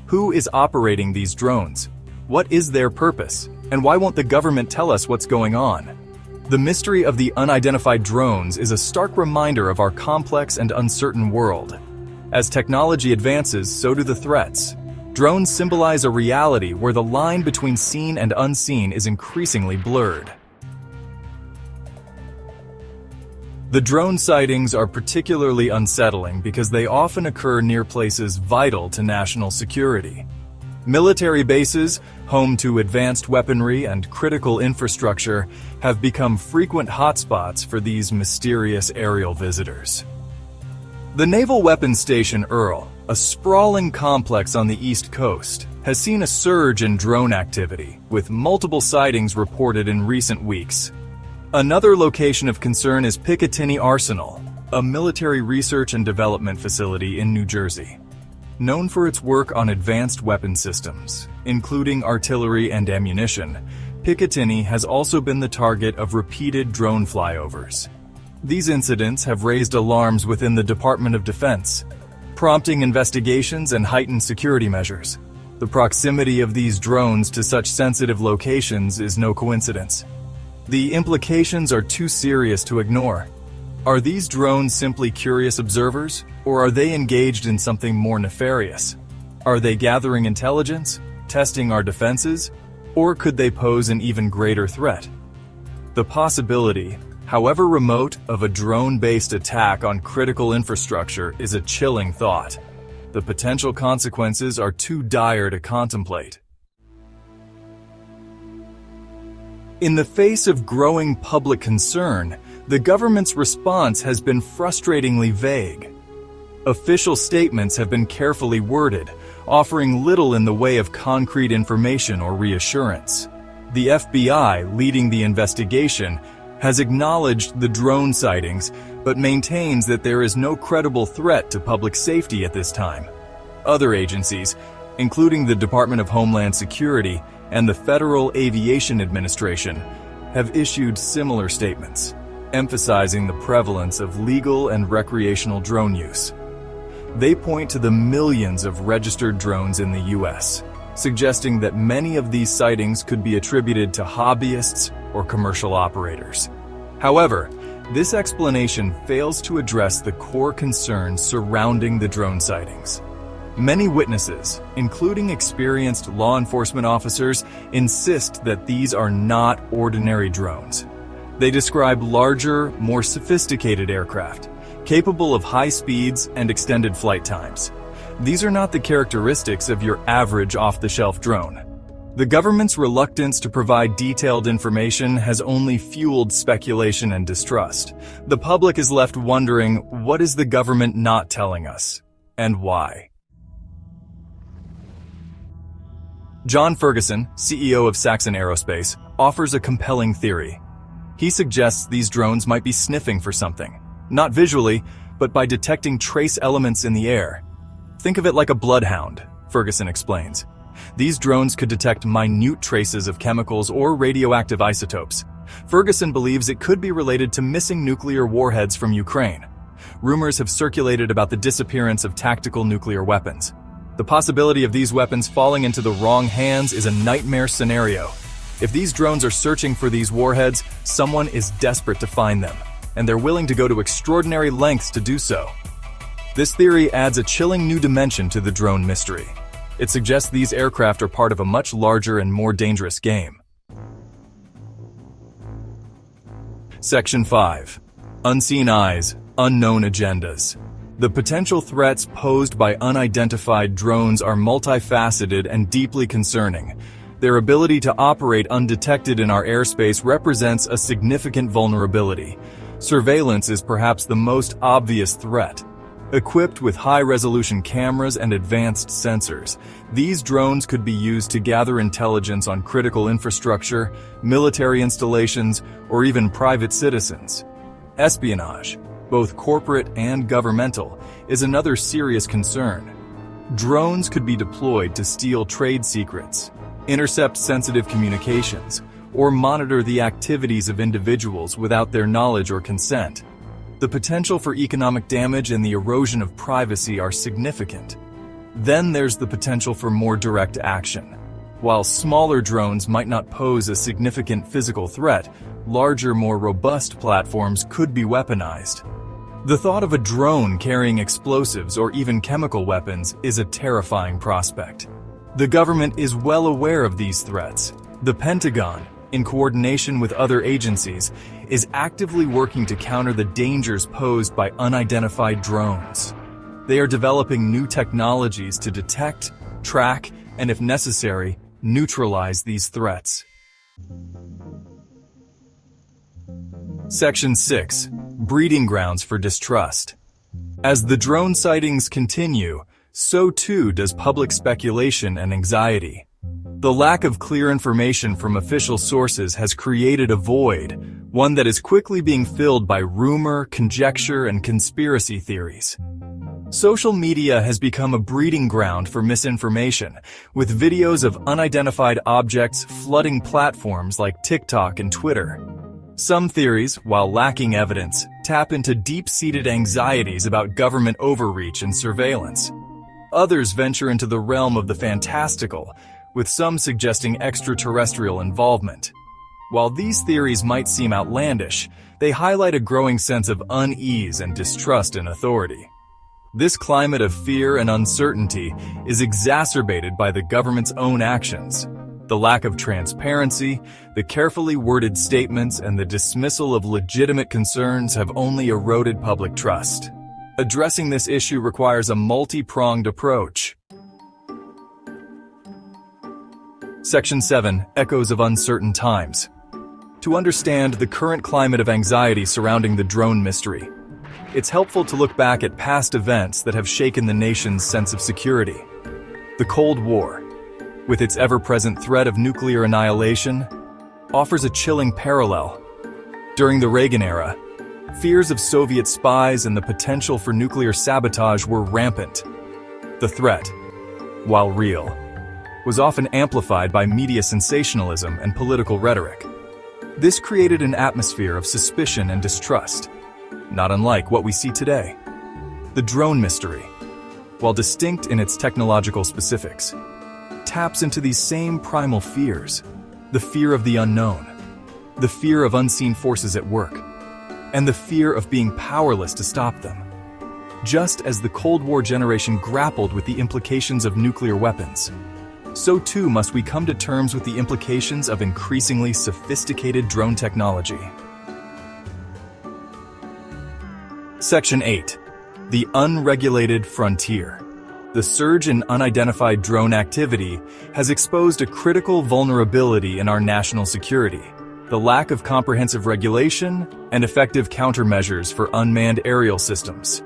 Who is operating these drones? What is their purpose? And why won't the government tell us what's going on? The mystery of the unidentified drones is a stark reminder of our complex and uncertain world. As technology advances, so do the threats. Drones symbolize a reality where the line between seen and unseen is increasingly blurred. The drone sightings are particularly unsettling because they often occur near places vital to national security. Military bases, home to advanced weaponry and critical infrastructure, have become frequent hotspots for these mysterious aerial visitors. The Naval Weapons Station Earl, a sprawling complex on the East Coast, has seen a surge in drone activity, with multiple sightings reported in recent weeks. Another location of concern is Picatinny Arsenal, a military research and development facility in New Jersey. Known for its work on advanced weapon systems, including artillery and ammunition, Picatinny has also been the target of repeated drone flyovers. These incidents have raised alarms within the Department of Defense, prompting investigations and heightened security measures. The proximity of these drones to such sensitive locations is no coincidence. The implications are too serious to ignore. Are these drones simply curious observers, or are they engaged in something more nefarious? Are they gathering intelligence, testing our defenses, or could they pose an even greater threat? The possibility, however remote, of a drone-based attack on critical infrastructure is a chilling thought. The potential consequences are too dire to contemplate. In the face of growing public concern, the government's response has been frustratingly vague. Official statements have been carefully worded, offering little in the way of concrete information or reassurance. The FBI, leading the investigation, has acknowledged the drone sightings, but maintains that there is no credible threat to public safety at this time. Other agencies, including the Department of Homeland Security and the Federal Aviation Administration, have issued similar statements, emphasizing the prevalence of legal and recreational drone use. They point to the millions of registered drones in the U.S., suggesting that many of these sightings could be attributed to hobbyists or commercial operators. However, this explanation fails to address the core concerns surrounding the drone sightings. Many witnesses, including experienced law enforcement officers, insist that these are not ordinary drones. They describe larger, more sophisticated aircraft, capable of high speeds and extended flight times. These are not the characteristics of your average off-the-shelf drone. The government's reluctance to provide detailed information has only fueled speculation and distrust. The public is left wondering, what is the government not telling us, and why? John Ferguson, CEO of Saxon Aerospace, offers a compelling theory. He suggests these drones might be sniffing for something, not visually, but by detecting trace elements in the air. Think of it like a bloodhound, Ferguson explains. These drones could detect minute traces of chemicals or radioactive isotopes. Ferguson believes it could be related to missing nuclear warheads from Ukraine. Rumors have circulated about the disappearance of tactical nuclear weapons. The possibility of these weapons falling into the wrong hands is a nightmare scenario. If these drones are searching for these warheads, someone is desperate to find them, and they're willing to go to extraordinary lengths to do so. This theory adds a chilling new dimension to the drone mystery. It suggests these aircraft are part of a much larger and more dangerous game. Section 5. Unseen eyes, unknown agendas. The potential threats posed by unidentified drones are multifaceted and deeply concerning. Their ability to operate undetected in our airspace represents a significant vulnerability. Surveillance is perhaps the most obvious threat. Equipped with high-resolution cameras and advanced sensors, these drones could be used to gather intelligence on critical infrastructure, military installations, or even private citizens. Espionage, both corporate and governmental, is another serious concern. Drones could be deployed to steal trade secrets, intercept sensitive communications, or monitor the activities of individuals without their knowledge or consent. The potential for economic damage and the erosion of privacy are significant. Then there's the potential for more direct action. While smaller drones might not pose a significant physical threat, larger, more robust platforms could be weaponized. The thought of a drone carrying explosives or even chemical weapons is a terrifying prospect. The government is well aware of these threats. The Pentagon, in coordination with other agencies, is actively working to counter the dangers posed by unidentified drones. They are developing new technologies to detect, track, and if necessary, neutralize these threats. Section 6. Breeding grounds for distrust. As the drone sightings continue, so too does public speculation and anxiety. The lack of clear information from official sources has created a void, one that is quickly being filled by rumor, conjecture, and conspiracy theories. Social media has become a breeding ground for misinformation, with videos of unidentified objects flooding platforms like TikTok and Twitter. Some theories, while lacking evidence, tap into deep-seated anxieties about government overreach and surveillance. Others venture into the realm of the fantastical, with some suggesting extraterrestrial involvement. While these theories might seem outlandish, they highlight a growing sense of unease and distrust in authority. This climate of fear and uncertainty is exacerbated by the government's own actions. The lack of transparency, the carefully worded statements, and the dismissal of legitimate concerns have only eroded public trust. Addressing this issue requires a multi-pronged approach. Section 7. Echoes of Uncertain Times. To understand the current climate of anxiety surrounding the drone mystery, it's helpful to look back at past events that have shaken the nation's sense of security. The Cold War, with its ever-present threat of nuclear annihilation, offers a chilling parallel. During the Reagan era, fears of Soviet spies and the potential for nuclear sabotage were rampant. The threat, while real, was often amplified by media sensationalism and political rhetoric. This created an atmosphere of suspicion and distrust, not unlike what we see today. The drone mystery, while distinct in its technological specifics, taps into these same primal fears: the fear of the unknown, the fear of unseen forces at work, and the fear of being powerless to stop them. Just as the Cold War generation grappled with the implications of nuclear weapons, so too must we come to terms with the implications of increasingly sophisticated drone technology. Section 8. The Unregulated Frontier. The surge in unidentified drone activity has exposed a critical vulnerability in our national security: the lack of comprehensive regulation and effective countermeasures for unmanned aerial systems.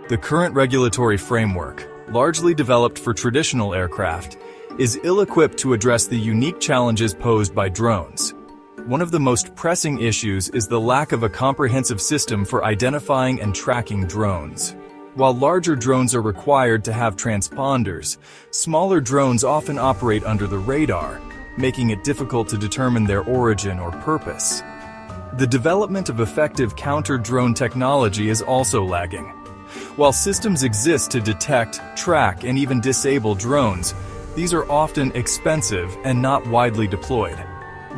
The current regulatory framework, largely developed for traditional aircraft, is ill-equipped to address the unique challenges posed by drones. One of the most pressing issues is the lack of a comprehensive system for identifying and tracking drones. While larger drones are required to have transponders, smaller drones often operate under the radar, making it difficult to determine their origin or purpose. The development of effective counter-drone technology is also lagging. While systems exist to detect, track, and even disable drones, these are often expensive and not widely deployed.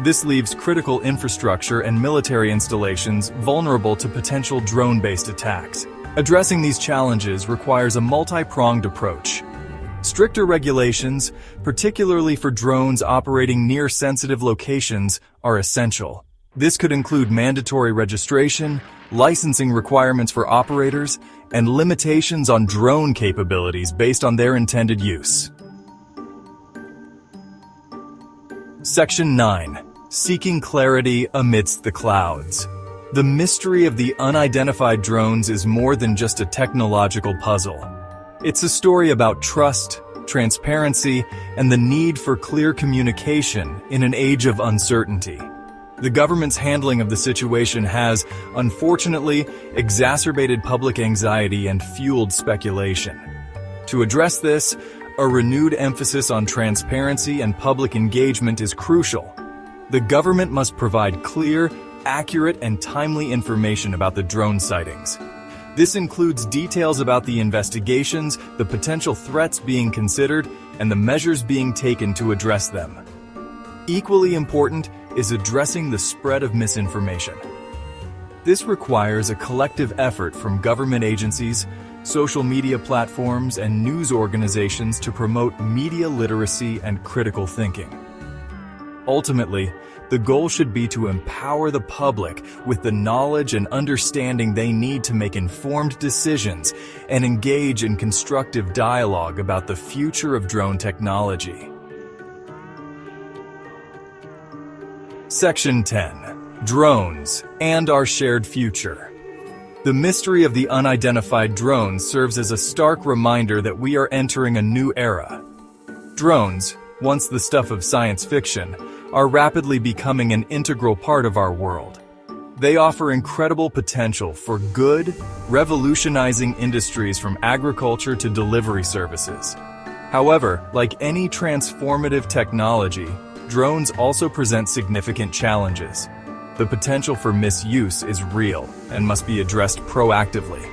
This leaves critical infrastructure and military installations vulnerable to potential drone-based attacks. Addressing these challenges requires a multi-pronged approach. Stricter regulations, particularly for drones operating near sensitive locations, are essential. This could include mandatory registration, licensing requirements for operators, and limitations on drone capabilities based on their intended use. Section 9. Seeking clarity amidst the clouds. The mystery of the unidentified drones is more than just a technological puzzle. It's a story about trust, transparency, and the need for clear communication in an age of uncertainty. The government's handling of the situation has, unfortunately, exacerbated public anxiety and fueled speculation. To address this, a renewed emphasis on transparency and public engagement is crucial. The government must provide clear, accurate, and timely information about the drone sightings. This includes details about the investigations, the potential threats being considered, and the measures being taken to address them. Equally important is addressing the spread of misinformation. This requires a collective effort from government agencies, social media platforms, and news organizations to promote media literacy and critical thinking. Ultimately, the goal should be to empower the public with the knowledge and understanding they need to make informed decisions and engage in constructive dialogue about the future of drone technology. Section 10. Drones and our shared future. The mystery of the unidentified drones serves as a stark reminder that we are entering a new era. Drones, once the stuff of science fiction, are rapidly becoming an integral part of our world. They offer incredible potential for good, revolutionizing industries from agriculture to delivery services. However, like any transformative technology, drones also present significant challenges. The potential for misuse is real and must be addressed proactively.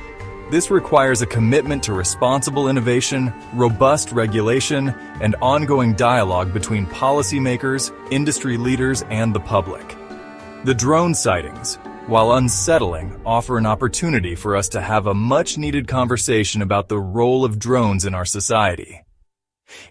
This requires a commitment to responsible innovation, robust regulation, and ongoing dialogue between policymakers, industry leaders, and the public. The drone sightings, while unsettling, offer an opportunity for us to have a much-needed conversation about the role of drones in our society.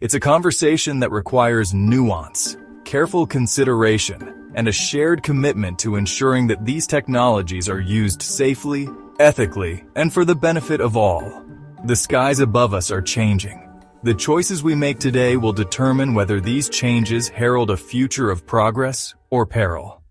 It's a conversation that requires nuance, careful consideration, and a shared commitment to ensuring that these technologies are used safely, ethically, and for the benefit of all. The skies above us are changing. The choices we make today will determine whether these changes herald a future of progress or peril.